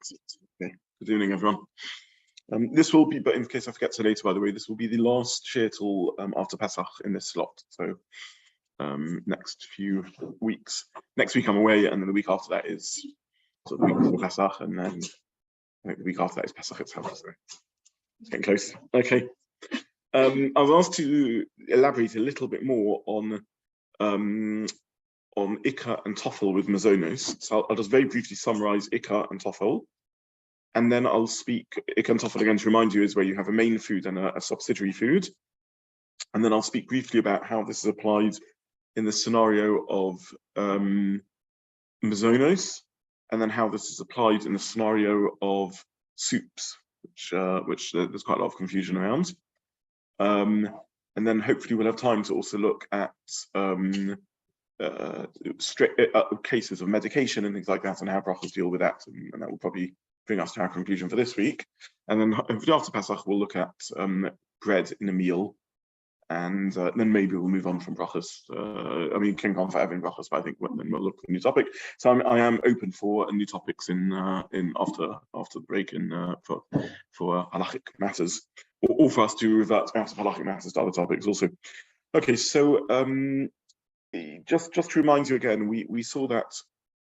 Okay. Good evening, everyone. This will be, but in case I forget to later, by the way, this will be the last shirtle after Pesach in this slot. So next few weeks. Next week I'm away, and then the week after that is sort of the week before Pesach, and then I think the week after that is Pesach itself. So it's getting close. Okay. I was asked to elaborate a little bit more on Ikar and Tofel with mazonos. So I'll just very briefly summarize Ikar and Tofel. And then I'll speak, Ikar and Tofel again to remind you is where you have a main food and a subsidiary food. And then I'll speak briefly about how this is applied in the scenario of mazonos, and then how this is applied in the scenario of soups, which there's quite a lot of confusion around. And then hopefully we'll have time to also look at cases of medication and things like that, and how Berachos deal with that, and that will probably bring us to our conclusion for this week. And then after Pesach, we'll look at bread in a meal, and then maybe we'll move on from Berachos. I mean, can go on forever in Berachos, but I think then we'll look at a new topic. So I am open for new topics in after the break for halachic matters, or for us to revert out of halachic matters to other topics also. Okay, so just to remind you again, we saw that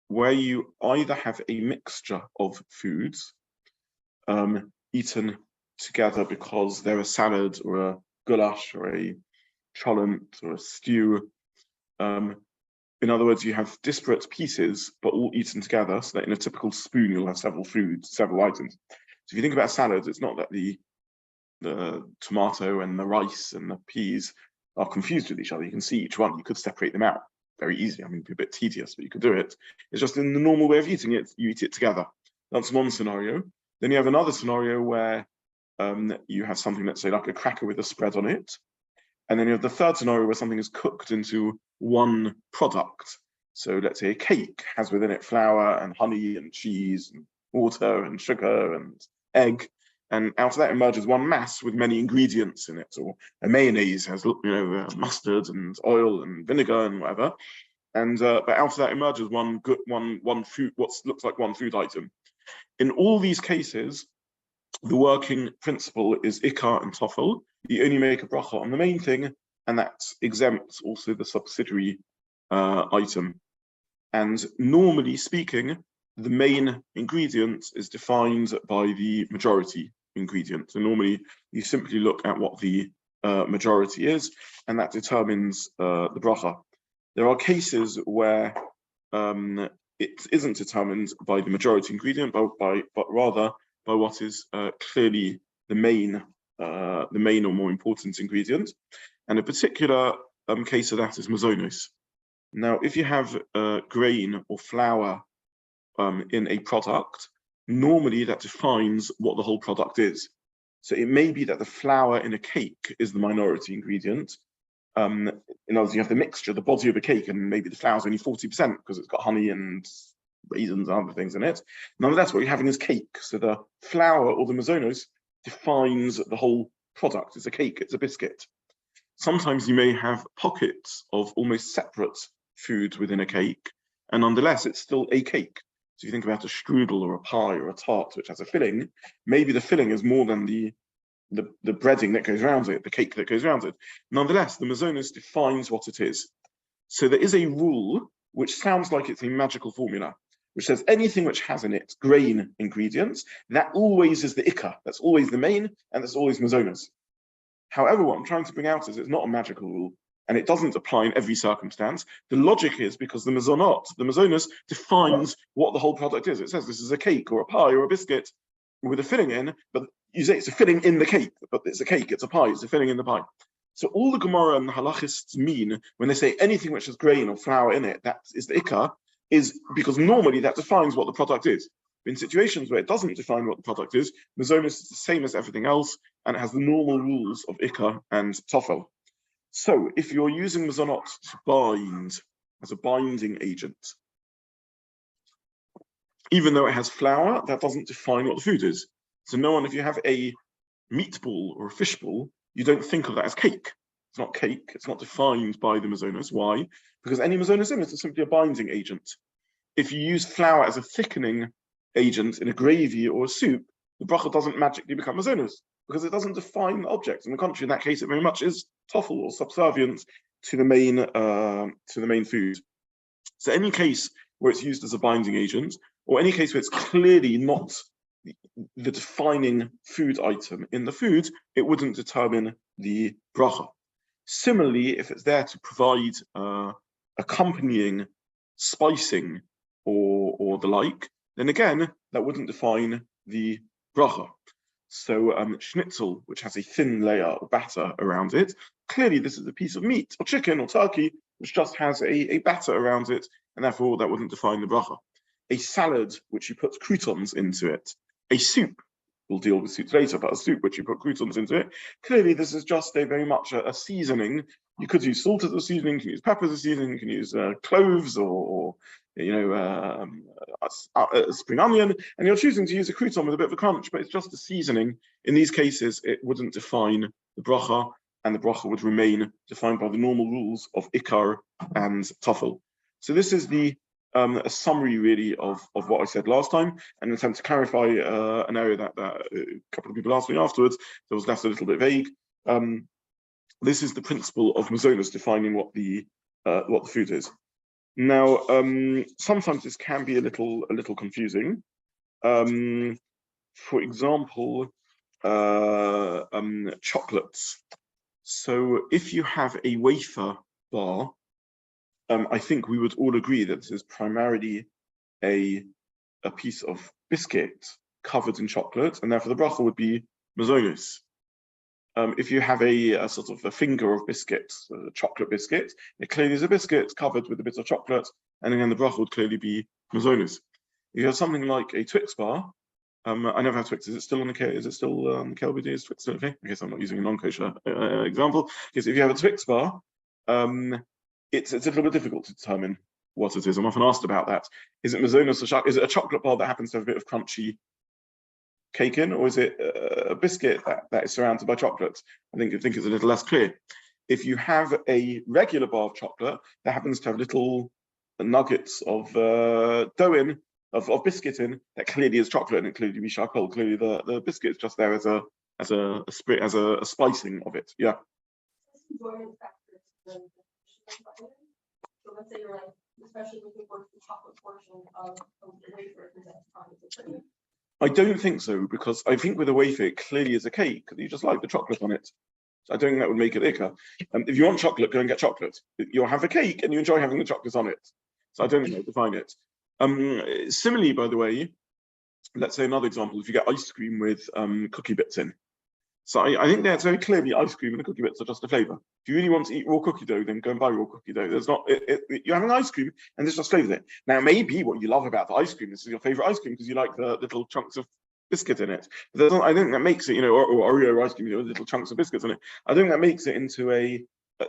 where you either have a mixture of foods eaten together because they're a salad or a goulash or a cholent or a stew. In other words, you have disparate pieces, but all eaten together, so that in a typical spoon, you'll have several foods, several items. So if you think about salads, it's not that the tomato and the rice and the peas are confused with each other. You can see each one. You could separate them out very easily. I mean, it'd be a bit tedious, but you could do it. It's just in the normal way of eating it, you eat it together. That's one scenario. Then you have another scenario where you have something, let's say, like a cracker with a spread on it. And then you have the third scenario where something is cooked into one product. So let's say a cake has within it flour and honey and cheese and water and sugar and egg. And out of that emerges one mass with many ingredients in it. Or a mayonnaise has, mustard and oil and vinegar and whatever. And but out of that emerges one food, what looks like one food item. In all these cases, the working principle is Ikar and Tofel. You only make a Beracha on the main thing, and that exempts also the subsidiary item. And normally speaking, the main ingredient is defined by the majority ingredient. So normally you simply look at what the majority is, and that determines the Beracha. There are cases where it isn't determined by the majority ingredient, but rather by what is clearly the main or more important ingredient. And a particular case of that is mazonos. Now, if you have grain or flour in a product, normally that defines what the whole product is. So it may be that the flour in a cake is the minority ingredient. In other words, you have the mixture, the body of a cake, and maybe the flour is only 40% because it's got honey and raisins and other things in it. Nonetheless, what you're having is cake. So the flour or the mazonos defines the whole product. It's a cake, it's a biscuit. Sometimes you may have pockets of almost separate food within a cake, and nonetheless, it's still a cake. So if you think about a strudel or a pie or a tart, which has a filling, maybe the filling is more than the breading that goes around it, the cake that goes around it. Nonetheless, the mazonos defines what it is. So there is a rule which sounds like it's a magical formula, which says anything which has in it grain ingredients, that always is the Ikar, that's always the main, and that's always mazonos. However, what I'm trying to bring out is it's not a magical rule, and it doesn't apply in every circumstance. The logic is because the mazonos defines what the whole product is. It says this is a cake or a pie or a biscuit with a filling in, but you say it's a filling in the cake, but it's a cake, it's a pie, it's a filling in the pie. So all the Gemara and the halachists mean when they say anything which has grain or flour in it, that is the Ikar, is because normally that defines what the product is. In situations where it doesn't define what the product is, mazonos is the same as everything else, and it has the normal rules of Ikar and Tofel. So if you're using mazonot to bind as a binding agent, even though it has flour, that doesn't define what the food is. So if you have a meatball or a fishball, you don't think of that as cake. It's not cake, it's not defined by the mazonos. Why? Because any mazonos in it is simply a binding agent. If you use flour as a thickening agent in a gravy or a soup, the bracha doesn't magically become mazonos because it doesn't define the object. On the contrary, in that case, it very much is toffel or subservient to the main food. So any case where it's used as a binding agent, or any case where it's clearly not the defining food item in the food, it wouldn't determine the bracha. Similarly, if it's there to provide accompanying spicing or the like, then again, that wouldn't define the bracha. So schnitzel, which has a thin layer of batter around it, clearly this is a piece of meat or chicken or turkey, which just has a batter around it, and therefore that wouldn't define the bracha. A salad, which you put croutons into it. A soup, we'll deal with soups later, but a soup which you put croutons into it, clearly this is just very much a seasoning. You could use salt as a seasoning, you can use pepper as a seasoning, you can use cloves or a spring onion, and you're choosing to use a crouton with a bit of a crunch, but it's just a seasoning. In these cases, it wouldn't define the bracha, and the bracha would remain defined by the normal rules of Ikar and VeTofel. So this is a summary really of what I said last time, and an attempt to clarify an area that a couple of people asked me afterwards that was left a little bit vague. This is the principle of mazonos defining what the food is. Now, sometimes this can be a little confusing. For example, chocolates. So if you have a wafer bar, I think we would all agree that this is primarily a piece of biscuit covered in chocolate, and therefore the bracha would be mazonos. If you have a sort of a finger of biscuits, a chocolate biscuit, it clearly is a biscuit covered with a bit of chocolate, and again the bracha would clearly be mazonos. If you have something like a Twix bar, I never had Twix. Is it still on the Is it still on the KLBD? Is Twix still okay? I guess I'm not using a non-kosher example. Because if you have a Twix bar, it's a little bit difficult to determine what it is. I'm often asked about that. Is it mazonos or is it a chocolate bar that happens to have a bit of crunchy cake in, or is it a biscuit that is surrounded by chocolate? I think it's a little less clear. If you have a regular bar of chocolate that happens to have little nuggets of dough in, of biscuit in, that clearly is chocolate and it clearly be charcoal. Clearly the biscuit is just there as a spicing of it. Yeah. So let's say you're like, especially looking for the chocolate portion of the wafer, I don't think so, because I think with a wafer it clearly is a cake because you just like the chocolate on it. So I don't think that would make it ikar. If you want chocolate, go and get chocolate. You'll have a cake and you enjoy having the chocolate on it. So I don't think that would define it. Similarly, by the way, let's say another example, if you get ice cream with cookie bits in. So I think that's very clearly ice cream and the cookie bits are just a flavor. If you really want to eat raw cookie dough, then go and buy raw cookie dough. There's not, you're having ice cream and there's just flavor in it. Now, maybe what you love about the ice cream, this is your favorite ice cream because you like the little chunks of biscuit in it. But I think that makes it, or Oreo ice cream, little chunks of biscuits in it. I think that makes it into a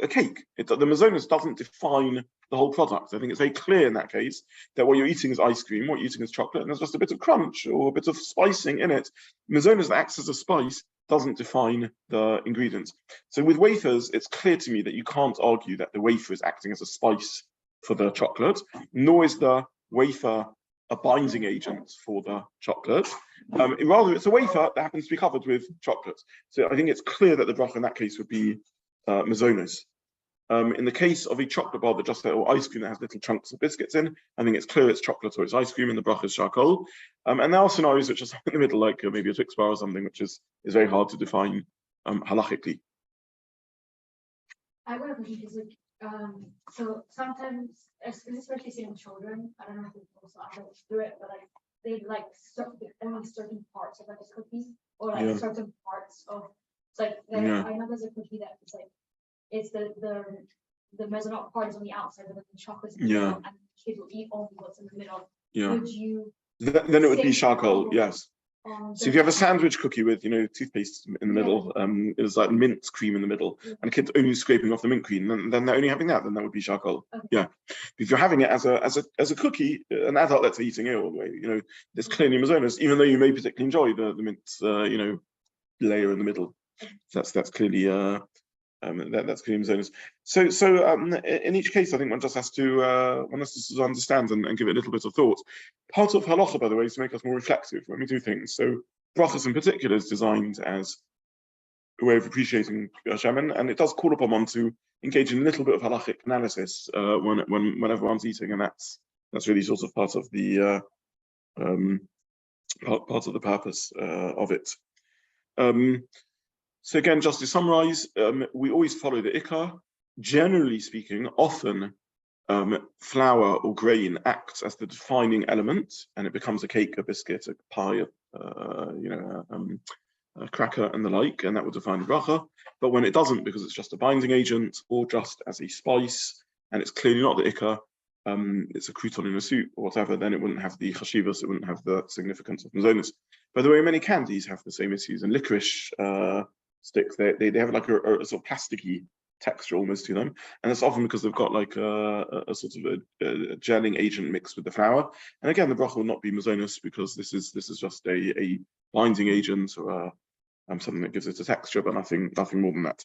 cake. The mazonos doesn't define the whole product. I think it's very clear in that case that what you're eating is ice cream, what you're eating is chocolate, and there's just a bit of crunch or a bit of spicing in it. Mazonos that acts as a spice doesn't define the ingredients. So with wafers, it's clear to me that you can't argue that the wafer is acting as a spice for the chocolate, nor is the wafer a binding agent for the chocolate. Rather, it's a wafer that happens to be covered with chocolate. So I think it's clear that the bracha in that case would be mazonos. In the case of a chocolate bar that just or ice cream that has little chunks of biscuits in, I think it's clear it's chocolate or it's ice cream, and the bracha is charcoal. And there are scenarios which are in the middle, like maybe a Twix bar or something, which is very hard to define halachically. I have a question because so sometimes, especially seeing children, I don't know if also adults do it, but like they like only certain parts of like a cookie or like certain parts of. It's like I know there's a cookie that it's like. It's the mezzanot part is on the outside, but the chocolate's in the middle, and the kids will eat only what's in the middle. Yeah. Would you? Then it would be charcoal. Yes. So if you have a sandwich cookie with toothpaste in the middle, it's like mint cream in the middle, and a kid's only scraping off the mint cream, then they're only having that. Then that would be charcoal. Okay. Yeah. If you're having it as a cookie, an adult that's eating it all the way, there's clearly mazonos, even though you may particularly enjoy the mint layer in the middle. So that's clearly That's clearly Mazonos. So in each case, I think one just has to understand and give it a little bit of thought. Part of halacha, by the way, is to make us more reflective when we do things. So brachos in particular is designed as a way of appreciating Hashem, and it does call upon one to engage in a little bit of halachic analysis whenever one's eating, and that's really sort of part of the part of the purpose of it. So again, just to summarize, we always follow the Ikar. Generally speaking, often flour or grain acts as the defining element, and it becomes a cake, a biscuit, a pie, a cracker, and the like, and that would define the Beracha. But when it doesn't, because it's just a binding agent or just as a spice, and it's clearly not the Ikar, it's a crouton in a soup or whatever, then it wouldn't have the chashivas, it wouldn't have the significance of mazonos. By the way, many candies have the same issues, and licorice sticks, they have like a sort of plasticky texture almost to them, and it's often because they've got like a sort of a gelling agent mixed with the flour. And again, the bracha will not be mazonos because this is just a binding agent or something that gives it a texture, but nothing more than that.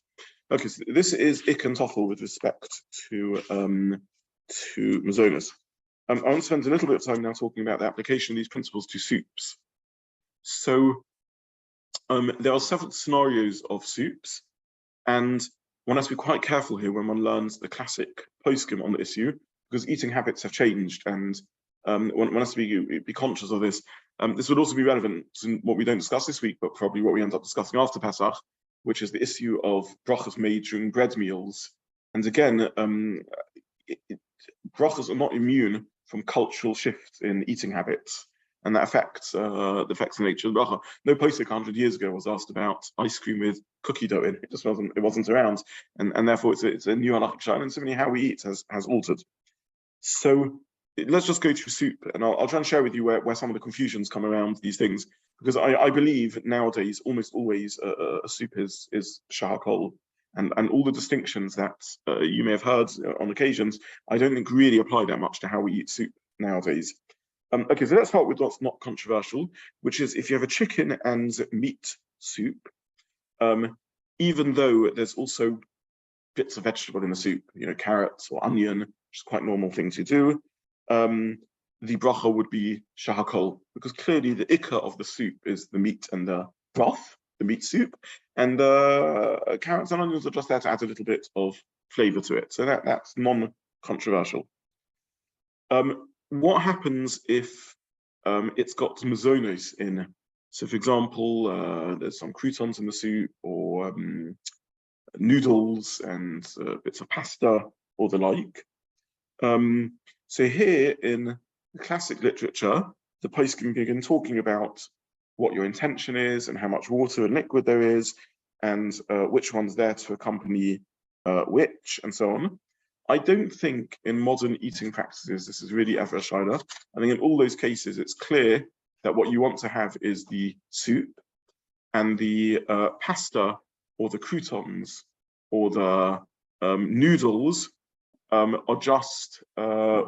Okay, so this is Ikar VeTofel with respect to mazonos. I want to spend a little bit of time now talking about the application of these principles to soups. So there are several scenarios of soups, and one has to be quite careful here when one learns the classic poskim on the issue, because eating habits have changed, and one has to be conscious of this. This would also be relevant to what we don't discuss this week, but probably what we end up discussing after Pesach, which is the issue of brachos made during bread meals. And again, brachos are not immune from cultural shifts in eating habits, and that affects the nature of the bracha. No posik 100 years ago was asked about ice cream with cookie dough in. It just wasn't around, and therefore it's a new halachic shayla, and similarly how we eat has altered. So let's just go through soup, and I'll try and share with you where some of the confusions come around these things, because I believe nowadays almost always a soup is shahakol, and all the distinctions that you may have heard on occasions, I don't think really apply that much to how we eat soup nowadays. Okay, so let's start with what's not controversial, which is if you have a chicken and meat soup, even though there's also bits of vegetable in the soup, carrots or onion, which is quite a normal thing to do, the bracha would be shahakol, because clearly the ikar of the soup is the meat and the broth, the meat soup, and carrots and onions are just there to add a little bit of flavor to it. So that's non-controversial. What happens if it's got mazonos in? So, for example, there's some croutons in the soup, or noodles and bits of pasta or the like. So here in the classic literature, the poskim begin talking about what your intention is and how much water and liquid there is, and which one's there to accompany which, and so on. I don't think in modern eating practices this is really ever a shayla. I think in all those cases it's clear that what you want to have is the soup, and the pasta or the croutons or the noodles are just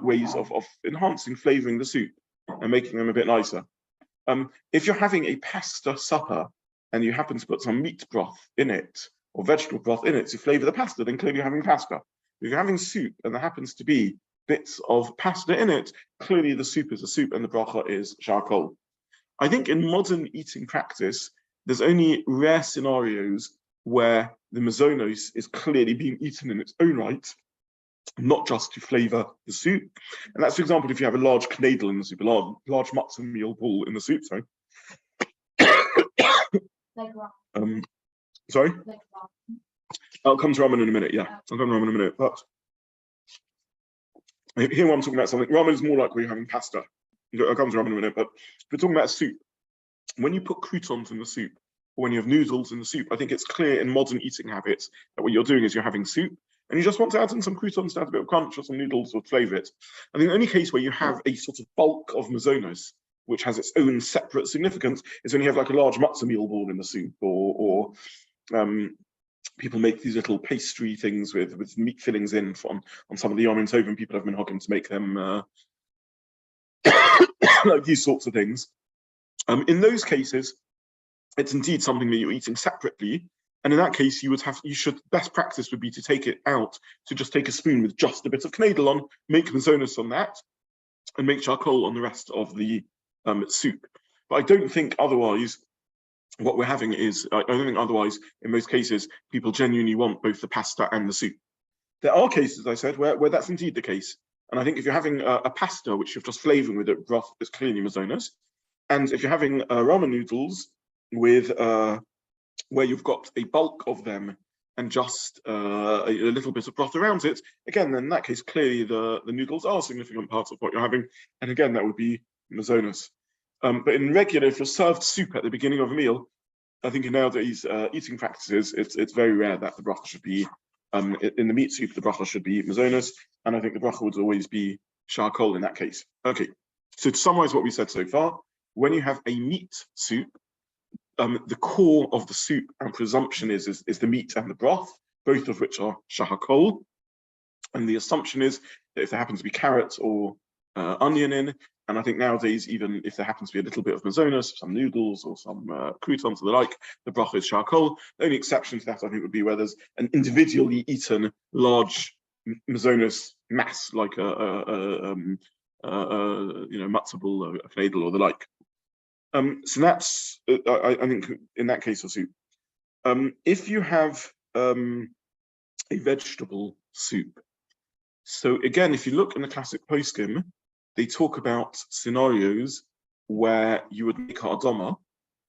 ways of enhancing flavouring the soup and making them a bit nicer. If you're having a pasta supper and you happen to put some meat broth in it or vegetable broth in it to flavour the pasta, then clearly you're having pasta. If you're having soup and there happens to be bits of pasta in it, clearly the soup is a soup and the bracha is shahakol. I think in modern eating practice, there's only rare scenarios where the mazonos is clearly being eaten in its own right, not just to flavour the soup. And that's, for example, if you have a large kneidelech in the soup, a large matzah meal ball in the soup, sorry. Like sorry? like I'll come to ramen in a minute, yeah. I'll come to ramen in a minute. But here I'm talking about something. Ramen is more like when you're having pasta. I'll come to ramen in a minute, but we're talking about soup. When you put croutons in the soup, or when you have noodles in the soup, I think it's clear in modern eating habits that what you're doing is you're having soup, and you just want to add in some croutons to add a bit of crunch, or some noodles to flavour it. I think the only case where you have a sort of bulk of mazonos, which has its own separate significance, is when you have like a large matzah meal ball in the soup, or people make these little pastry things with meat fillings in on some of the Yom Tov, and people have been hogging to make them like these sorts of things. In those cases, it's indeed something that you're eating separately, And in that case, best practice would be to take it out, to just take a spoon with just a bit of Kneidelech on, make mazonos on that, and make charcoal on the rest of the soup. But I don't think otherwise, what we're having is, I don't think otherwise, in most cases, people genuinely want both the pasta and the soup. There are cases, as I said, where that's indeed the case. And I think if you're having a pasta, which you're just flavoring with a broth, it's clearly mazonos. And if you're having ramen noodles with where you've got a bulk of them and just a little bit of broth around it, again, then in that case, clearly the noodles are a significant part of what you're having. And again, that would be mazonos. But in regular, if you're served soup at the beginning of a meal, I think in nowadays eating practices, it's very rare that the bracha should be, in the meat soup, the bracha should be mazonos. And I think the bracha would always be charcoal in that case. Okay, so to summarize what we said so far, when you have a meat soup, the core of the soup and presumption is the meat and the broth, both of which are charcoal. And the assumption is that if there happens to be carrot or onion in, and I think nowadays, even if there happens to be a little bit of mazonos, some noodles or some croutons or the like, the bracha is charcoal. The only exception to that, I think, would be where there's an individually eaten large mazonos mass, like a matzo ball, a knedel or the like. So that's, I think, in that case, a soup. If you have a vegetable soup, so again, if you look in the classic poskim, they talk about scenarios where you would make ha'adama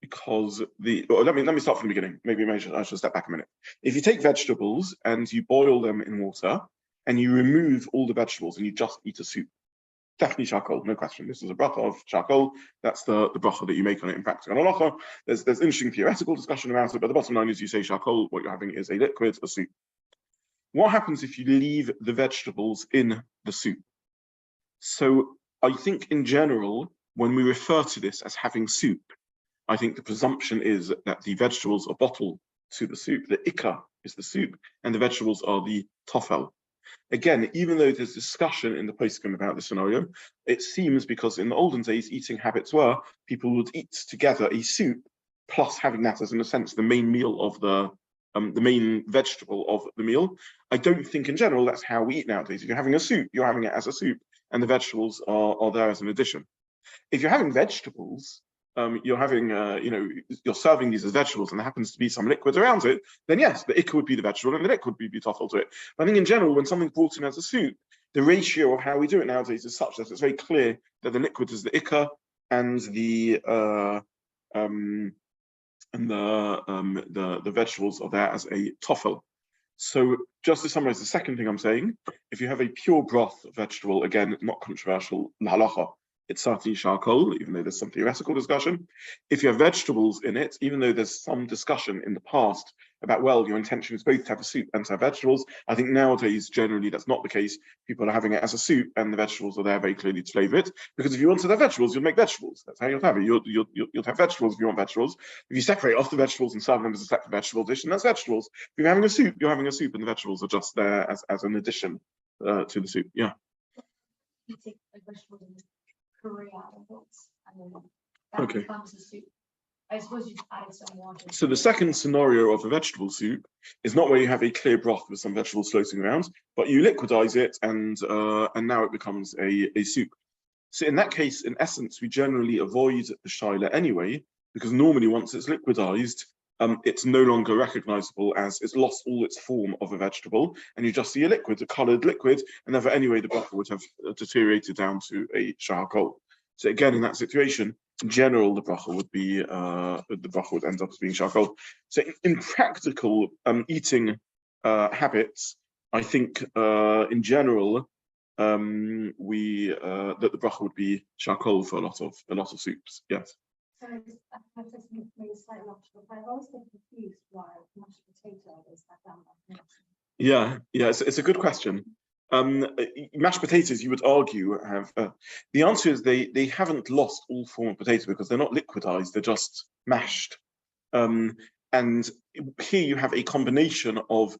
because let me start from the beginning. Maybe I should step back a minute. If you take vegetables and you boil them in water and you remove all the vegetables and you just eat a soup, definitely charcoal, no question. This is a bracha of charcoal. That's the bracha that you make on it in practical halacha. There's interesting theoretical discussion about it, but the bottom line is you say charcoal, what you're having is a liquid, a soup. What happens if you leave the vegetables in the soup? So I think in general, when we refer to this as having soup, I think the presumption is that the vegetables are bottled to the soup. The ikar is the soup, and the vegetables are the tofel. Again, even though there's discussion in the poskim about this scenario, it seems because in the olden days, eating habits were people would eat together a soup, plus having that as, in a sense, the main meal of the main vegetable of the meal. I don't think in general that's how we eat nowadays. If you're having a soup, you're having it as a soup, and the vegetables are there as an addition. If you're having vegetables, you're having, you're serving these as vegetables and there happens to be some liquid around it, then yes, the ikar would be the vegetable and the liquid would be tofel to it. But I think in general, when something's brought in as a soup, the ratio of how we do it nowadays is such that it's very clear that the liquid is the ikar and the vegetables are there as a tofel. So just to summarize the second thing I'm saying, if you have a pure broth vegetable, again, not controversial, Lahavah, it's certainly charcoal, even though there's some theoretical discussion. If you have vegetables in it, even though there's some discussion in the past about, well, your intention is both to have a soup and to have vegetables, I think nowadays, generally, that's not the case. People are having it as a soup and the vegetables are there very clearly to flavor it. Because if you want to have vegetables, you'll make vegetables. That's how you'll have it. You'll have vegetables if you want vegetables. If you separate off the vegetables and serve them as a separate vegetable dish, then that's vegetables. If you're having a soup, you're having a soup and the vegetables are just there as an addition to the soup. Yeah. You take like vegetables and curry out of it, and then that becomes a soup. I suppose you add some water. So the second scenario of a vegetable soup is not where you have a clear broth with some vegetables floating around, but you liquidize it and now it becomes a soup. So in that case, in essence, we generally avoid the shaila anyway, because normally once it's liquidized, it's no longer recognizable as it's lost all its form of a vegetable, and you just see a liquid, a colored liquid, and therefore anyway the bracha would have deteriorated down to a charcoal. So again, in that situation, in general, the bracha would end up as being charcoal. So in practical eating habits, I think in general that the bracha would be charcoal for a lot of soups. Yes. Sorry, I've just made a slight launch, but I've always been confused why mashed potato is that down by. Yeah, it's a good question. Mashed potatoes, you would argue, have the answer is they haven't lost all form of potato because they're not liquidized, they're just mashed. And here you have a combination of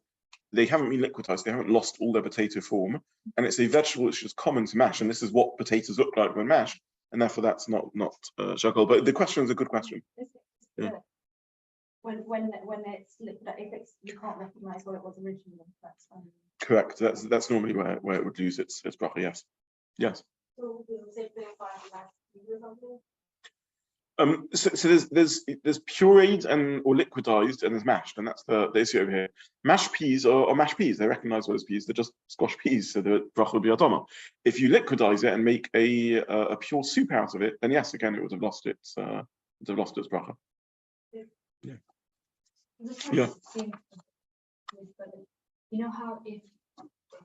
they haven't been liquidized, they haven't lost all their potato form, and it's a vegetable which is common to mash, and this is what potatoes look like when mashed. And therefore, that's not charcoal. But the question is a good question. Yeah. when it's liquid, if it's you can't recognize what it was originally. That's Correct. That's normally where it would lose its bracha. Yes. Yes. So So there's pureed or liquidized and there's mashed, and that's the issue over here. Mashed peas are mashed peas. They're recognizable as peas. They're just squash peas, so the bracha would be adama. If you liquidize it and make a pure soup out of it, then yes, again, it would have lost its bracha. Yeah. Yeah. You know how if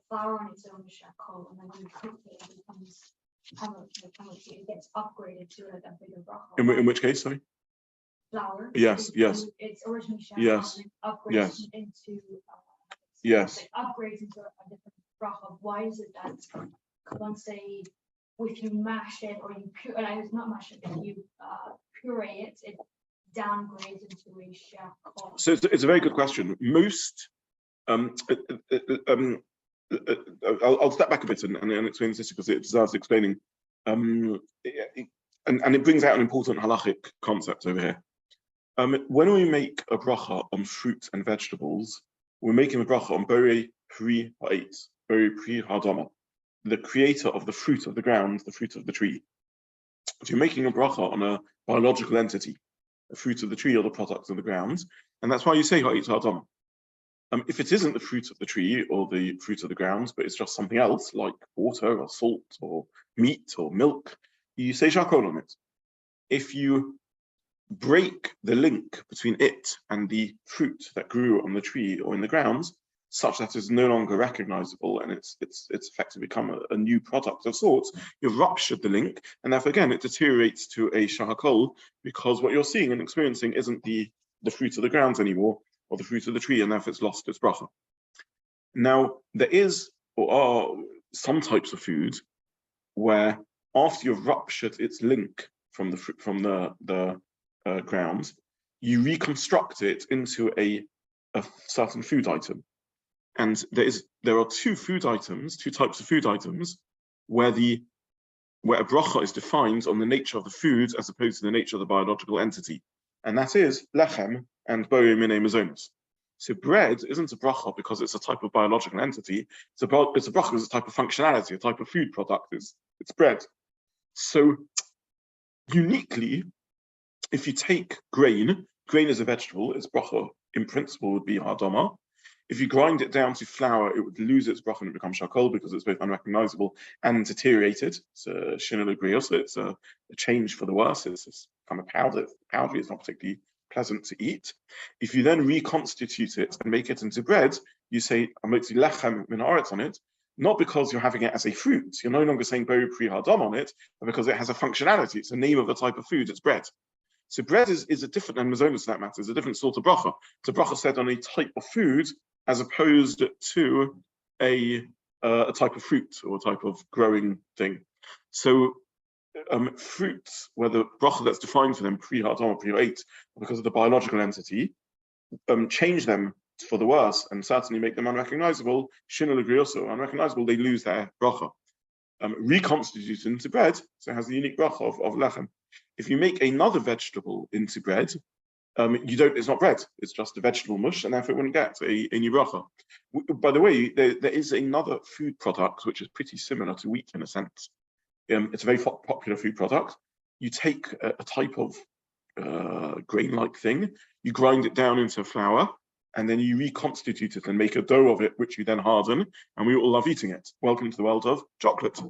flour on its own is shakol, and then when you cook it, it becomes it gets upgraded to like a bigger bracha. In which case, sorry? Flour. Yes. It's originally shakol. Yes. And it upgrades Yes. into Yes. it upgrades into a different bracha. Why is it that once say if you mash it or you it's not mash it, if you puree it, it downgrades into a shakol? So it's a very good question. Most I'll step back a bit and explain this because it deserves explaining. And it brings out an important halachic concept over here. When we make a bracha on fruit and vegetables, we're making a bracha on Borei Pri Ha'etz, Borei Pri Ha'adama, the creator of the fruit of the ground, the fruit of the tree. So you're making a bracha on a biological entity, the fruit of the tree or the products of the ground, and that's why you say Ha'etz Ha'adama. If it isn't the fruit of the tree or the fruit of the ground, but it's just something else like water or salt or meat or milk, you say shakol on it. If you break the link between it and the fruit that grew on the tree or in the ground, such that it's no longer recognizable and it's effectively become a new product of sorts, you've ruptured the link, and therefore again it deteriorates to a shakol because what you're seeing and experiencing isn't the fruit of the ground anymore, or the fruit of the tree, and therefore it's lost its bracha. Now, there is or are some types of food where after you've ruptured its link from the ground, you reconstruct it into a certain food item. And there are two types of food items where a bracha is defined on the nature of the food as opposed to the nature of the biological entity. And that is lechem and borei minei mazonos. So bread isn't a bracha because it's a type of biological entity. It's a bracha because it's a type of functionality, a type of food product. It's bread. So uniquely, if you take grain is a vegetable. Its bracha in principle would be ha'adama. If you grind it down to flour, it would lose its bracha and it becomes shakol because it's both unrecognizable and deteriorated. It's a schnitzel, so it's a change for the worse. It's kind of powdery. It's not particularly pleasant to eat. If you then reconstitute it and make it into bread, you say lechem min haaretz on it, not because you're having it as a fruit. You're no longer saying borei pri ha'adam on it, but because it has a functionality. It's the name of a type of food. It's bread. So bread is a different, and mazonos for that matter, is a different sort of bracha. It's a bracha said on a type of food as opposed to a type of fruit or a type of growing thing. So fruits, whether bracha that's defined for them pri ha'adam or pri ha'etz, because of the biological entity, change them for the worse and certainly make them unrecognizable. Shinul agrioso, unrecognizable, they lose their bracha. Reconstituted into bread, so it has the unique bracha of lechem. If you make another vegetable into bread, it's not bread, it's just a vegetable mush, and therefore it wouldn't get a new bracha. By the way, there is another food product which is pretty similar to wheat in a sense. It's a very popular food product. You take a type of grain-like thing, you grind it down into flour, and then you reconstitute it and make a dough of it, which you then harden, and we all love eating it. Welcome to the world of chocolate.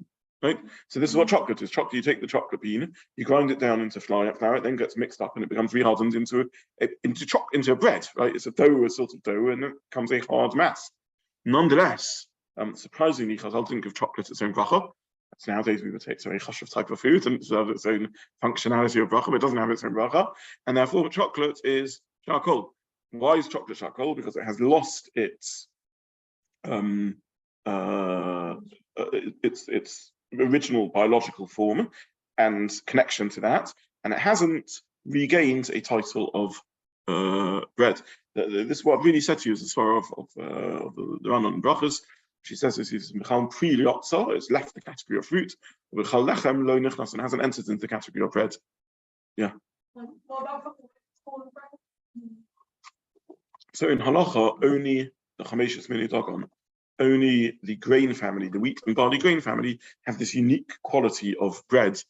Right? So this is what chocolate is. Chocolate, you take the chocolate bean, you grind it down into flour, it then gets mixed up and it becomes rehardened into a bread, right? It's a dough, a sort of dough, and it becomes a hard mass. Nonetheless, surprisingly, Chazal didn't give chocolate its own bracha. Nowadays we would say it's a very chashuv type of food and it serves its own functionality of bracha, but it doesn't have its own bracha, and therefore chocolate is shakol. Why is chocolate shakol? Because it has lost its original biological form and connection to that, and it hasn't regained a title of bread. This is what I've really said to you as a svara of the Rambam and Berachos. She says this is Michal Pri Liotza, it's left the category of fruit, Michal Lechem Lo Nichnas, and hasn't entered into the category of bread. Yeah. What about corn bread? So in halacha, only the chameshes mini dagon, only the grain family, the wheat and barley grain family, have this unique quality of bread.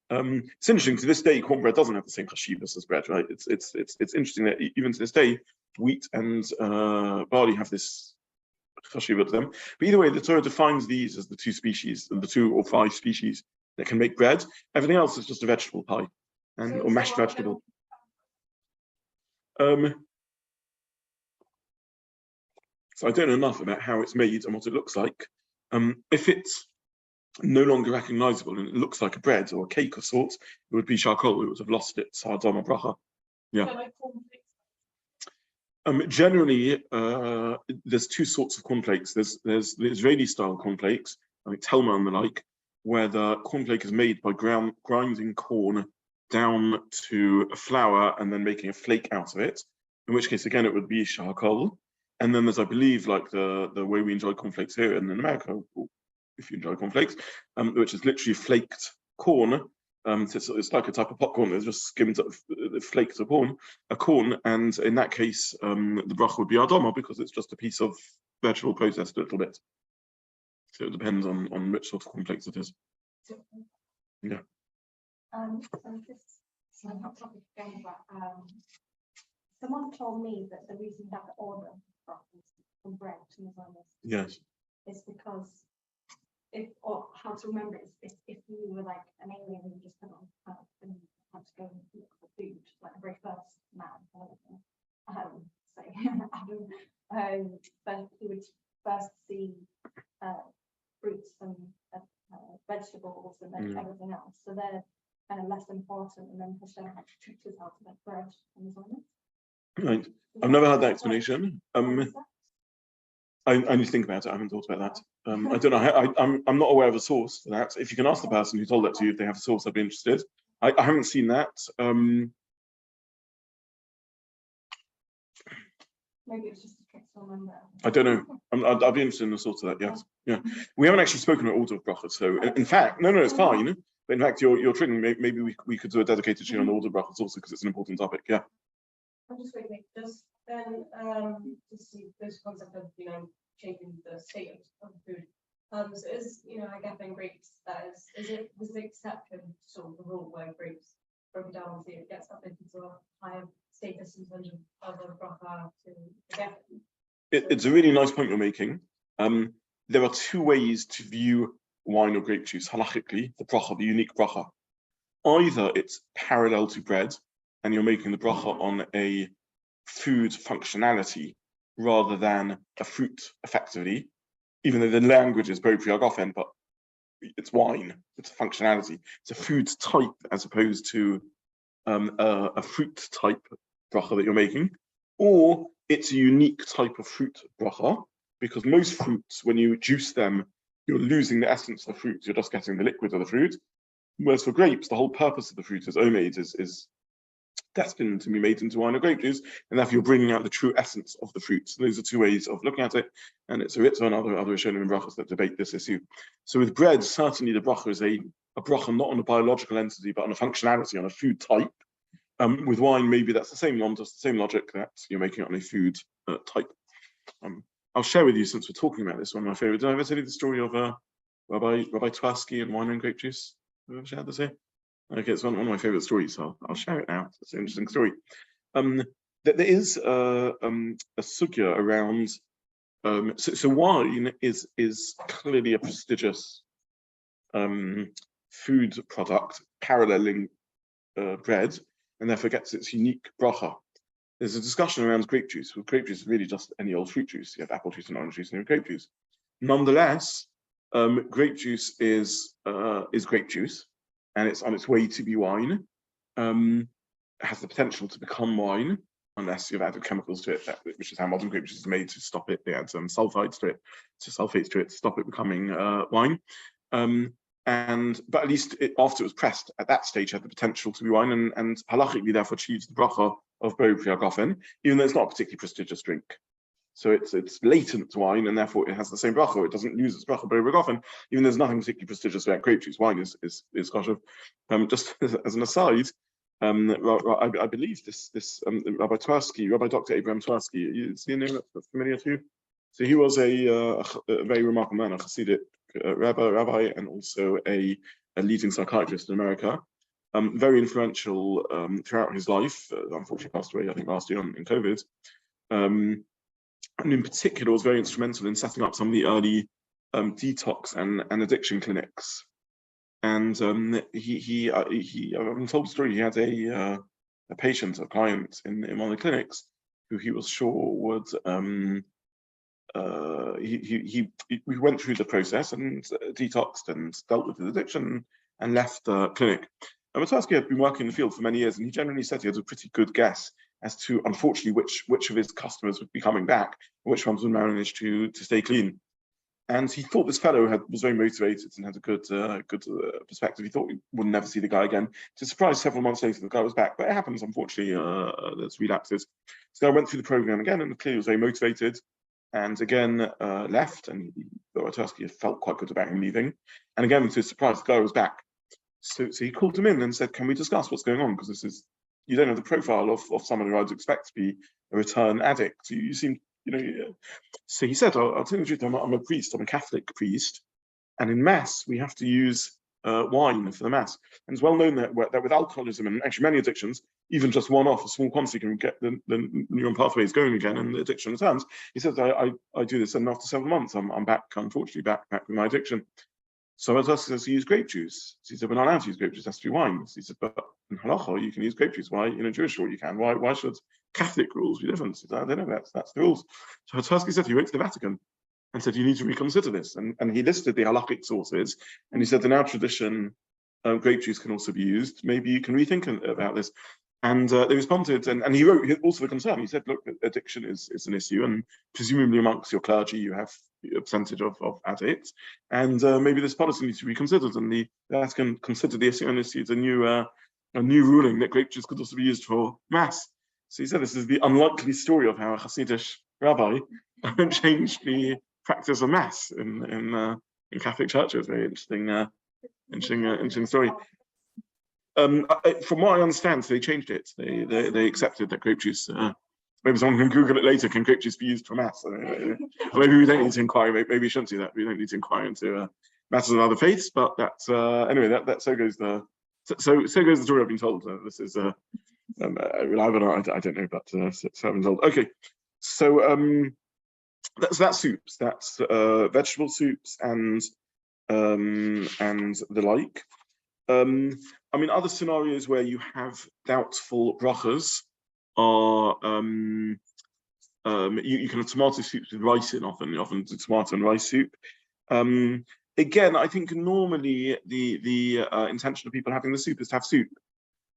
It's interesting. To this day, cornbread doesn't have the same chashivas as bread, right? It's interesting that even to this day, wheat and barley have this chashiva to them. But either way, the Torah defines these as the 2 species, the 2 or 5 species that can make bread. Everything else is just a vegetable pie, or mashed vegetable. So I don't know enough about how it's made and what it looks like. If it's no longer recognizable and it looks like a bread or a cake of sorts, it would be charcoal. It would have lost its hardama bracha. Yeah. Generally, there's 2 sorts of cornflakes. There's the Israeli style cornflakes, like Telma and the like, where the cornflake is made by grinding corn down to a flour and then making a flake out of it. In which case, again, it would be charcoal. And then there's, I believe, like the way we enjoy cornflakes here and in America, if you enjoy cornflakes, which is literally flaked corn. It's like a type of popcorn. It's just skimmed up, flakes of corn, and in that case, the bracha would be adoma because it's just a piece of vegetable processed a little bit. So it depends on which sort of cornflakes it is. Yeah. So this hot topic again, but someone told me that the reason that the order from bread to Muslims is because or how to remember it is if you were like an alien and you just put on and you had to go and look for food, like the very first man, Adam, but he would first see fruits and vegetables and then everything else. So they're kind of less important, and then Hashem had to teach us how to make bread and Muslims. Right. I've never had that explanation. I need to think about it. I haven't thought about that. I don't know. I'm not aware of a source for that. If you can ask the person who told that to you if they have a source, I'd be interested. I haven't seen that. Maybe it's just a trick to remember. I don't know. I'd be interested in the source of that. Yes. Yeah. We haven't actually spoken about order of brachas. So in fact, no, it's fine. But in fact, you're triggering. Maybe we could do a dedicated show on the order of brachas also because it's an important topic. Yeah. I'm just waiting. Just then, to see this concept of changing the state of food. So is I guess in grapes is the exception sort of the rule where grapes broken down and see it gets up into a higher status in terms of other bracha to get. It's a really nice point you're making. There are 2 ways to view wine or grape juice halachically. The bracha, the unique bracha. Either it's parallel to bread, and you're making the bracha on a food functionality rather than a fruit, effectively, even though the language is very priagofen, but it's wine, it's a functionality. It's a food type as opposed to a fruit type bracha that you're making. Or it's a unique type of fruit bracha, because most fruits, when you juice them, you're losing the essence of the fruit, you're just getting the liquid of the fruit. Whereas for grapes, the whole purpose of the fruit is omade, is destined to be made into wine or grape juice, and therefore you're bringing out the true essence of the fruit. So those are 2 ways of looking at it, and it's a Ritza and other Rishonim and Berachos that debate this issue. So with bread, certainly the bracha is a bracha not on a biological entity, but on a functionality, on a food type. With wine, maybe that's the same logic that you're making it on a food type. I'll share with you, since we're talking about this, one of my favorite. Did I ever tell you the story of Rabbi Tversky and wine and grape juice? Have I ever shared this here? Okay, it's one of my favorite stories, so I'll share it now. It's an interesting story. There is a sugya around. So wine is clearly a prestigious food product, paralleling bread, and therefore gets its unique bracha. There's a discussion around grape juice. Well, grape juice is really just any old fruit juice. You have apple juice and orange juice, and you have grape juice. Nonetheless, grape juice is grape juice, and it's on its way to be wine. It has the potential to become wine, unless you've added chemicals to it, which is how modern grape juice is made to stop it. They add some sulfates to it to stop it becoming wine. But at least after it was pressed, at that stage had the potential to be wine, and halachically therefore achieves the bracha of Bo Priagofen, even though it's not a particularly prestigious drink. So it's latent wine, and therefore it has the same bracha. It doesn't lose its bracha Bo Priagofen, even though there's nothing particularly prestigious about grape juice. Wine is kosher. Just as an aside, I believe this Rabbi Tversky, Rabbi Dr. Abraham Tversky, is he a name that's familiar to you? So he was a very remarkable man, a Hasidic rabbi, and also a leading psychiatrist in America. Very influential throughout his life. Unfortunately, passed away, I think, last year in COVID. And in particular, was very instrumental in setting up some of the early detox and addiction clinics. And I'm told the story. He had a patient, a client in one of the clinics, who he was sure would. He went through the process and detoxed and dealt with his addiction and left the clinic. And Matowski had been working in the field for many years, and he generally said he had a pretty good guess as to, unfortunately, which of his customers would be coming back, which ones would manage to stay clean. And he thought this fellow was very motivated and had a good perspective. He thought he would never see the guy again. To his surprise, several months later, the guy was back. But it happens, unfortunately, there's relapses. So I went through the program again, and clearly was very motivated. And again, left, and Berachot felt quite good about him leaving. And again, to his surprise, the guy was back. So he called him in and said, "Can we discuss what's going on? Because you don't have the profile of someone who I'd expect to be a return addict. You seem, So he said, I'll tell you the truth, I'm a priest, I'm a Catholic priest, and in Mass, we have to use wine for the Mass. And it's well known that with alcoholism and actually many addictions, even just one-off, a small quantity can get the neuron pathways going again and the addiction returns." He says, I do this, and after several months, I'm back, unfortunately, back with my addiction. So Matowski says he used grape juice. So he said, we're not allowed to use grape juice, it has to be wine. So he said, but in Halachot, you can use grape juice. Why, in a Jewish rule, you can. Why should Catholic rules be different? He said, I don't know, that's the rules. So Matowski said he went to the Vatican and said, you need to reconsider this. And he listed the halachic sources, and he said, in our tradition, grape juice can also be used. Maybe you can rethink about this. And they responded, and he wrote also the concern. He said, look, addiction is an issue, and presumably amongst your clergy, you have a percentage of addicts, and maybe this policy needs to be reconsidered, and the Vatican considered the issue and issued a new ruling that grape juice could also be used for Mass. So he said this is the unlikely story of how a Hasidic rabbi changed the practice of Mass in Catholic churches. Very interesting story. From what I understand, they changed it. They accepted that grape juice. Maybe someone can Google it later. Can grape juice be used for Mass? Maybe we don't need to inquire. Maybe we shouldn't do that. We don't need to inquire into matters of other faiths. But that's anyway. That so goes the story I've been told. This is reliable or not, I don't know, but so I've been told. Okay, so that's soups. That's vegetable soups and the like. I mean, other scenarios where you have doubtful brachas are you can have tomato soups with rice in, often tomato and rice soup. Again, I think normally the intention of people having the soup is to have soup.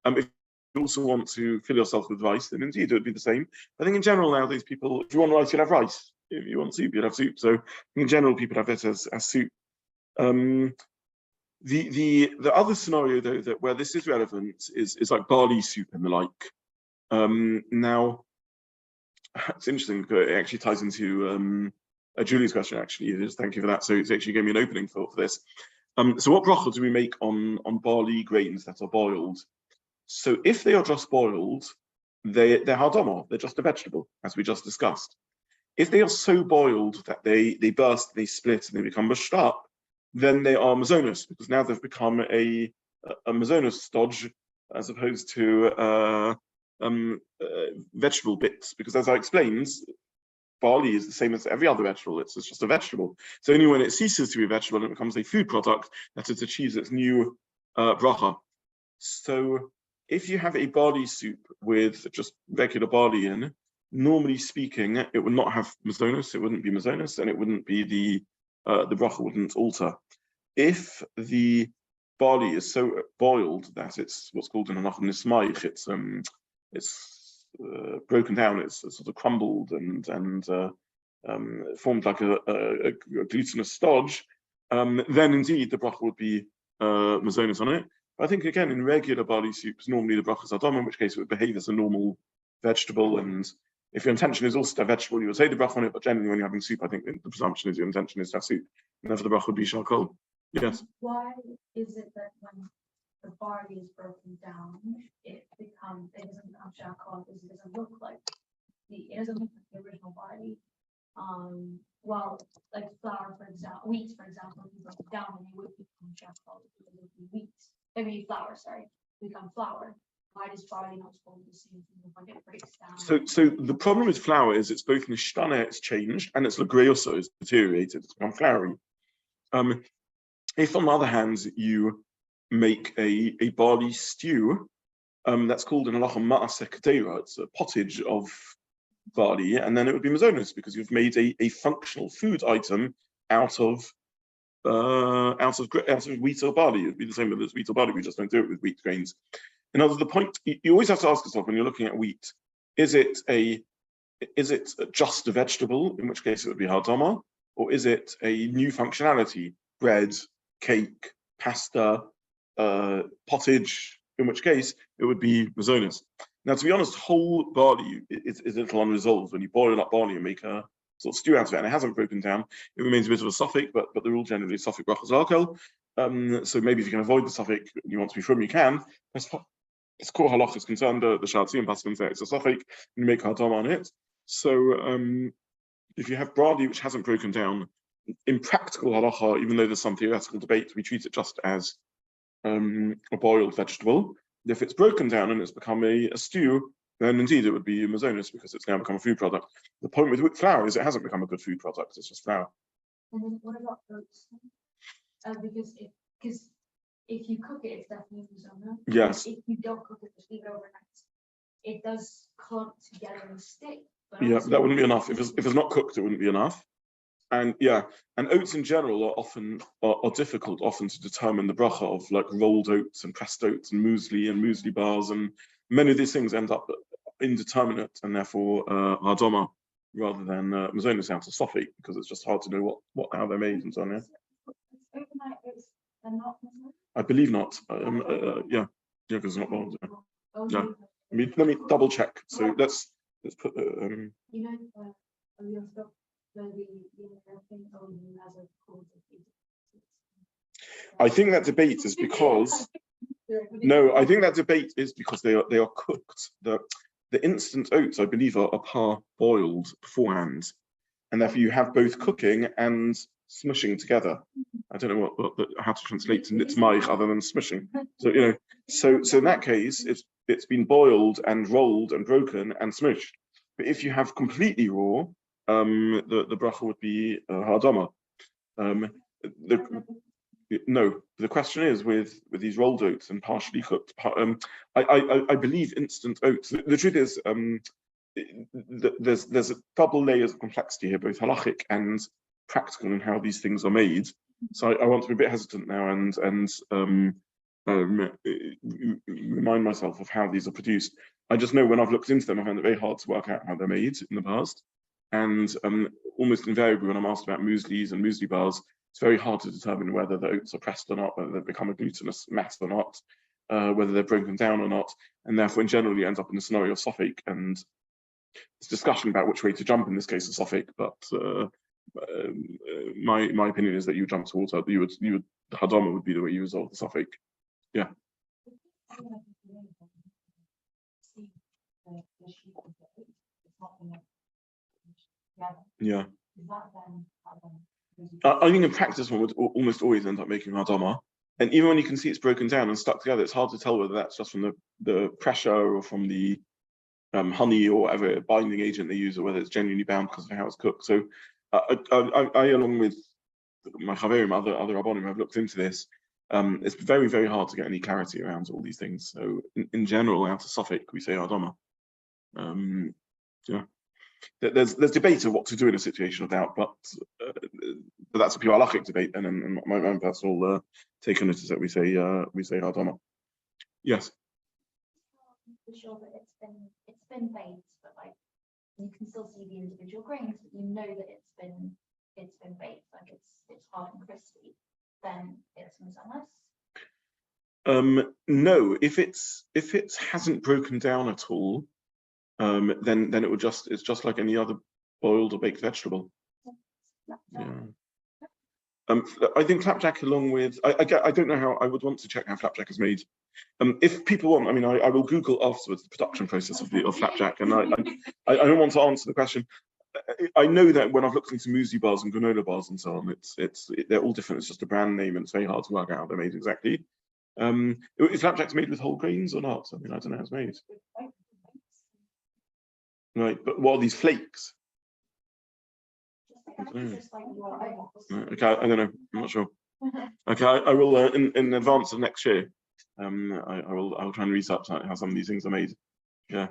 If you also want to fill yourself with rice, then indeed it would be the same. I think in general nowadays, people, if you want rice, you'll have rice. If you want soup, you'll have soup. So in general, people have it as soup. The other scenario though where this is relevant is like barley soup and the like. Now it's interesting because it actually ties into Julie's question. Actually, thank you for that. So it's actually gave me an opening for this. So what bracha do we make on barley grains that are boiled? So if they are just boiled, they're hardama, they're just a vegetable, as we just discussed. If they are so boiled that they burst, they split, and they become mushed up, then they are mazonos, because now they've become a mazonos stodge as opposed to vegetable bits. Because as I explained, barley is the same as every other vegetable. It's just a vegetable. So only when it ceases to be a vegetable and it becomes a food product that it achieves its new bracha. So if you have a barley soup with just regular barley in, normally speaking, it would not have mazonos. It wouldn't be mazonos, and it wouldn't be the bracha wouldn't alter. If the barley is so boiled that it's what's called in Halachot nismaich, it's broken down, it's sort of crumbled and formed like a glutinous stodge, then indeed the bracha would be mazonos on it. But I think again in regular barley soups, normally the brachas are done, in which case it would behave as a normal vegetable. And if your intention is also to have vegetable, you would say the bracha on it, but generally when you're having soup, I think the presumption is your intention is to have soup. And therefore the bracha would be shakol. Yes. Why is it that when the barley is broken down, it doesn't become charcoal because it doesn't look like the original barley. While like flour, for example, wheat, for example, if you broke it down, then it would become charcoal because it would be wheat. I mean flour, sorry, become flour. Why does barley not supposed to the same thing when it breaks down? So the problem with flour is it's both nishtana, it's changed, and it's lagreoso, it's deteriorated, it's become floury. If on the other hand you make a barley stew, that's called in halacha ma'aseh kedera, it's a pottage of barley, and then it would be mazonos because you've made a functional food item out of wheat or barley. It'd be the same with wheat or barley. We just don't do it with wheat grains. In other words, the point you always have to ask yourself when you're looking at wheat: is it just a vegetable, in which case it would be hardama, or is it a new functionality, bread, cake, pasta, pottage, in which case it would be mazonos. Now, to be honest, whole barley is a little unresolved. When you boil up barley and make a sort of stew out of it, and it hasn't broken down, it remains a bit of a suffix, but the rule generally is suffix Berachos alcohol. So maybe if you can avoid the suffix and you want to be from, you can. As core halach is concerned, the Shaltzi and Paskin say it's a suffix, and you make hardama on it. So if you have barley which hasn't broken down, in practical halacha, even though there's some theoretical debate, we treat it just as a boiled vegetable. If it's broken down and it's become a stew, then indeed it would be mazonos because it's now become a food product. The point with flour is it hasn't become a good food product, it's just flour. And then what about oats? Because if you cook it, it's definitely mazonos. Yes. If you don't cook it, just leave it overnight, it does clump together and stick. Yeah, that wouldn't be enough. If it's not cooked, it wouldn't be enough. And yeah, and oats in general are difficult often to determine the bracha of, like rolled oats and pressed oats and muesli bars, and many of these things end up indeterminate and therefore hardama rather than mazonos out of suffix because it's just hard to know how they're made and so on. Yeah. They're not I believe not. Yeah, because it's not boiled. Yeah. Let me double check. So let's put I think that debate is because I think that debate is because they are cooked. The instant oats, I believe, are par-boiled beforehand, and therefore you have both cooking and smushing together. I don't know how to translate to nitzmaich other than smushing. So so in that case, it's been boiled and rolled and broken and smushed. But if you have completely raw, the bracha would be hardama. No, the question is with these rolled oats and partially cooked. I believe instant oats. The truth is, there's a double layers of complexity here, both halachic and practical in how these things are made. So I want to be a bit hesitant now and remind myself of how these are produced. I just know when I've looked into them, I found it very hard to work out how they're made in the past. And almost invariably, when I'm asked about mueslis and muesli bars, it's very hard to determine whether the oats are pressed or not, whether they've become a glutinous mass or not, whether they're broken down or not. And therefore, in general, you end up in a scenario of suffix. And there's discussion about which way to jump in this case of suffix, but my opinion is that you jump towards that. You would hardama would be the way you resolve the suffix. Yeah. Yeah. I think in practice one would almost always end up making hardama, and even when you can see it's broken down and stuck together, it's hard to tell whether that's just from the pressure or from the honey or whatever binding agent they use, or whether it's genuinely bound because of how it's cooked. So I along with my chaverim, other rabbonim, have looked into this. It's very, very hard to get any clarity around all these things. So in general, out of suffix, we say hardama. Yeah. There's debate of what to do in a situation of doubt, but that's a pure halachic debate. And then my own personal take on it is that we say hardama. Yes. For sure that it's been baked, but like you can still see the individual grains, but you know that it's been baked, like it's hard and crispy. Then it's mazonos. No, if it hasn't broken down at all, then it's just like any other boiled or baked vegetable. Yeah. I think flapjack along with, I don't know how, I would want to check how flapjack is made. If people want, I mean, I will Google afterwards the production process of flapjack, and I don't want to answer the question. I know that when I've looked into muesli bars and granola bars and so on, they're all different. It's just a brand name, and it's very hard to work out how they're made exactly. Is flapjack's made with whole grains or not? I mean, I don't know how it's made. Right, but what are these flakes? Okay, I don't know. I'm not sure. Okay, I will in advance of next year. I will try and research how some of these things are made. Yeah,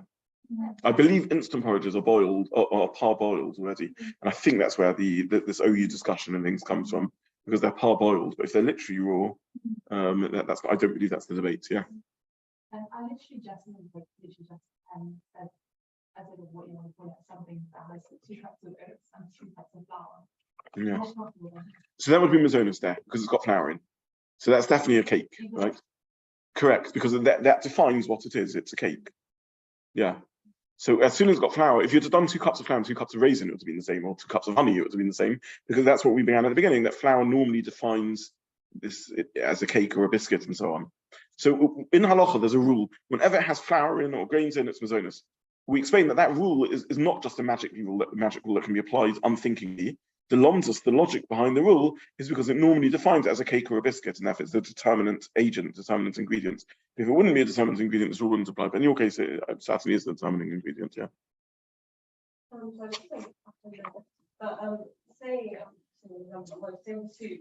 I believe instant porridges are boiled or parboiled already, and I think that's where this OU discussion and things comes from, because they're parboiled. But if they're literally raw, that's I don't believe that's the debate. Yeah. I literally just as of what you want to call it, something that has 2 cups of oats and 2 cups of flour. Yeah. So that would be mazonos there because it's got flour in. So that's definitely a cake, right? Correct, because that defines what it is. It's a cake. Yeah. So as soon as it's got flour, if you'd have done 2 cups of flour and 2 cups of raisin, it would have been the same, or 2 cups of honey, it would have been the same, because that's what we began at the beginning, that flour normally defines this as a cake or a biscuit and so on. So in Halacha, there's a rule. Whenever it has flour in or grains in, it's mazonos. We explain that rule is not just a magic rule that can be applied unthinkingly. The logic behind the rule is because it normally defines it as a cake or a biscuit, and therefore it's the determinant ingredient. If it wouldn't be a determinant ingredient, this rule wouldn't apply. But in your case, it certainly is the determining ingredient. Yeah.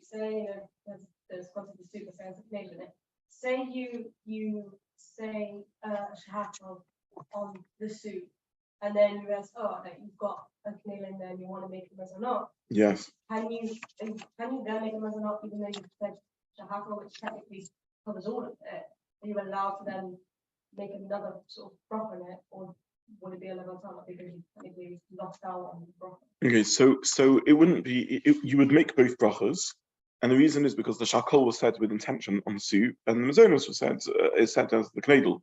Say there's quantity of soup that made in it. Say you say shahakal on the soup, and then you realize, you've got a kneidelech in there and you want to make a mezonot. Yes. Can you then make a mezonot even though you've said shahakal, which technically covers all of it? Are you allowed to then make another sort of broth in it, or would it be a level time because you technically lost out on the broth? Okay, so it wouldn't be. You would make both brachos, and the reason is because the shakol was said with intention on the soup, and the mazonos was said as the kneidelech.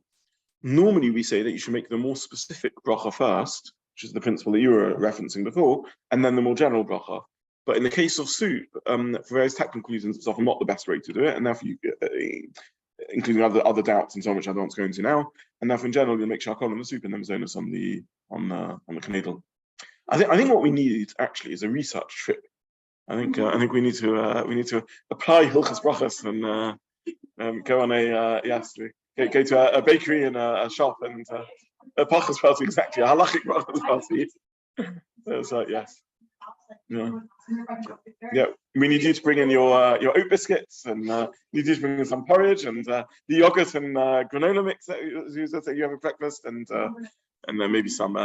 Normally, we say that you should make the more specific bracha first, which is the principle that you were referencing before, and then the more general bracha. But in the case of soup, for various technical reasons, it's often not the best way to do it, and therefore, including other doubts and so on, which I don't want to go into now. And therefore, in general, you make shakol in the soup and then mazonos on the kneidelech. I think what we need actually is a research trip. I think we need to apply Hilchas Brachos and go on go to a bakery and a shop and a Brachos party, exactly, a halachic Brachos party. So yes. Yeah, we need you to bring in your oat biscuits, and need you to bring in some porridge and the yogurt and granola mix that you have at breakfast, and then maybe some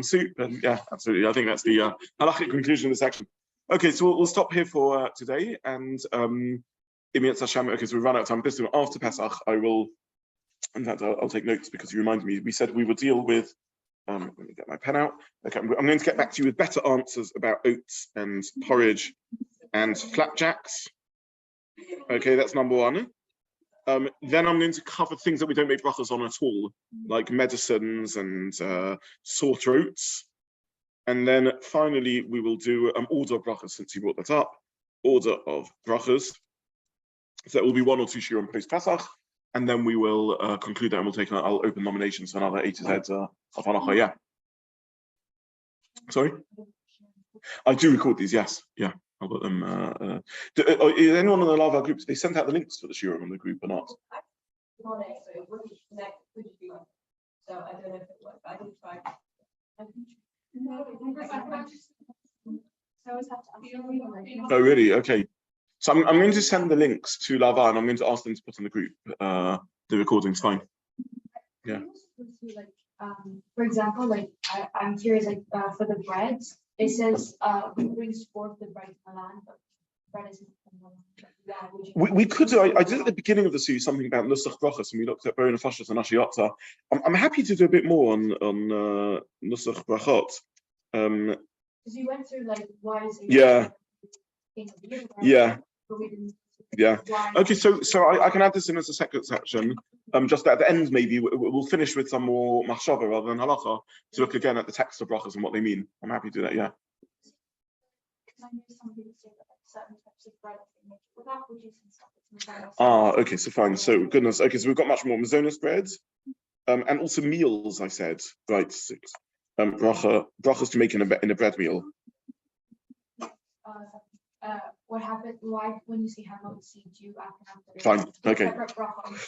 soup, and yeah, absolutely. I think that's the halachic conclusion of the section. Okay, so we'll stop here for today, and okay, so we run out of time. This time after Pesach, I will. In fact, I'll take notes because you reminded me. We said we would deal with. Let me get my pen out. Okay, I'm going to get back to you with better answers about oats and porridge and flapjacks. Okay, that's number one. Then I'm going to cover things that we don't make brachos on at all, like medicines and sore throats. And then finally, we will do order of brachos, since you brought that up. Order of brachos. So that will be 1 or 2 shiurim post Pesach. And then we will conclude that, and I'll open nominations for another A to Z of Halacha. Yeah. Sorry? I do record these, yes. Yeah. I'll put them. Is anyone on the Lahavah groups, they sent out the links for the shiurim on the group or not? So it wouldn't connect, could you do it? So I don't know if it worked, but I did try. Oh, really? Okay. So I'm going to send the links to Lahavah, and I'm going to ask them to put in the group the recordings. Fine. Yeah. For example, I'm curious, for the bread, it says we bring forth the bread to Milan, but bread isn't. We could do. I did at the beginning of the series something about Nusach Brachos, and we looked at Berachot Fashas and Ashiyotza. I'm happy to do a bit more on Nusach Berachot. Because you went through why is it? Yeah. Yeah. Yeah. Okay, so I can add this in as a second section. Just at the end, maybe we'll finish with some more machshava rather than halacha to look again at the text of brachos and what they mean. I'm happy to do that. Yeah. I knew somebody would say that like certain types of bread they make it without reducing stuff. Okay, so fine. So goodness. Okay, so we've got much more mazonos breads, and also meals. I said right. 6. Brachos to make in a bread meal. What happened? Why when you say Halachot, do you after? Fine. Okay.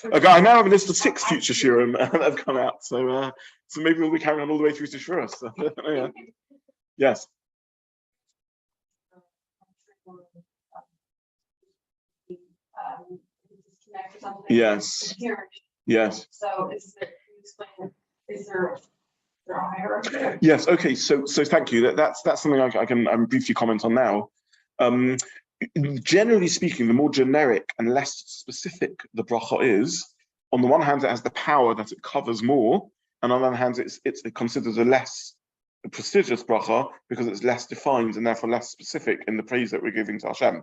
Okay. I now have a list of 6 future shiurim that have come out. So so maybe we'll be carrying on all the way through to Shuras. Yeah. Yes. Yes. Yes. So is there a hierarchy? Yes. Okay. So thank you. That's something I can briefly comment on now. Generally speaking, the more generic and less specific the bracha is, on the one hand, it has the power that it covers more, and on the other hand, it's considered a less prestigious bracha because it's less defined and therefore less specific in the praise that we're giving to Hashem.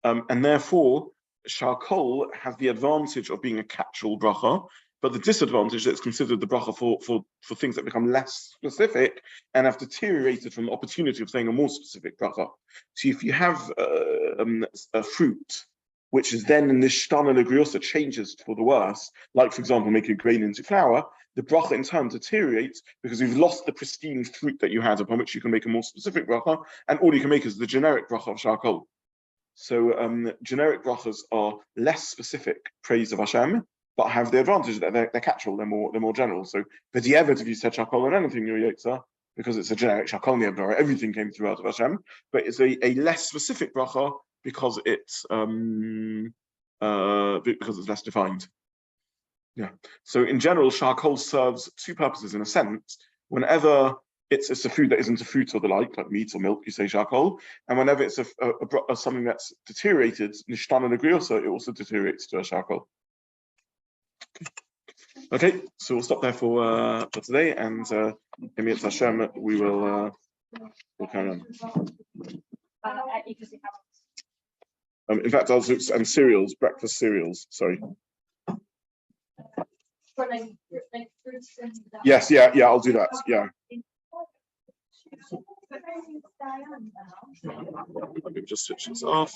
And therefore, Shakol has the advantage of being a catch-all bracha, but the disadvantage that it's considered the bracha for things that become less specific and have deteriorated from the opportunity of saying a more specific bracha. So if you have a fruit, which is then in this shtana legriosa changes for the worse, like for example, making grain into flour, the bracha in turn deteriorates because you've lost the pristine fruit that you had upon which you can make a more specific bracha, and all you can make is the generic bracha of Shakol. So generic brachas are less specific praise of Hashem, but have the advantage that they're catch-all, they're more general. So v'di'evet, if you said Shakol on anything, you're Yotza, because it's a generic Shakol Ni'avdara, everything came through out of Hashem, but it's a less specific bracha because it's less defined. Yeah. So in general, Shakol serves 2 purposes in a sense. Whenever it's a food that isn't a fruit or the like meat or milk, you say Shakol, and whenever it's something that's deteriorated, Nishtana Negriosa, it also deteriorates to a Shakol. Okay, so we'll stop there for today, and Emiyat Hashem, we will we'll carry on. In fact, I'll do some cereals, breakfast cereals. Sorry. For like fruits and stuff. Yes, yeah, I'll do that. Yeah. Let me just switch this off.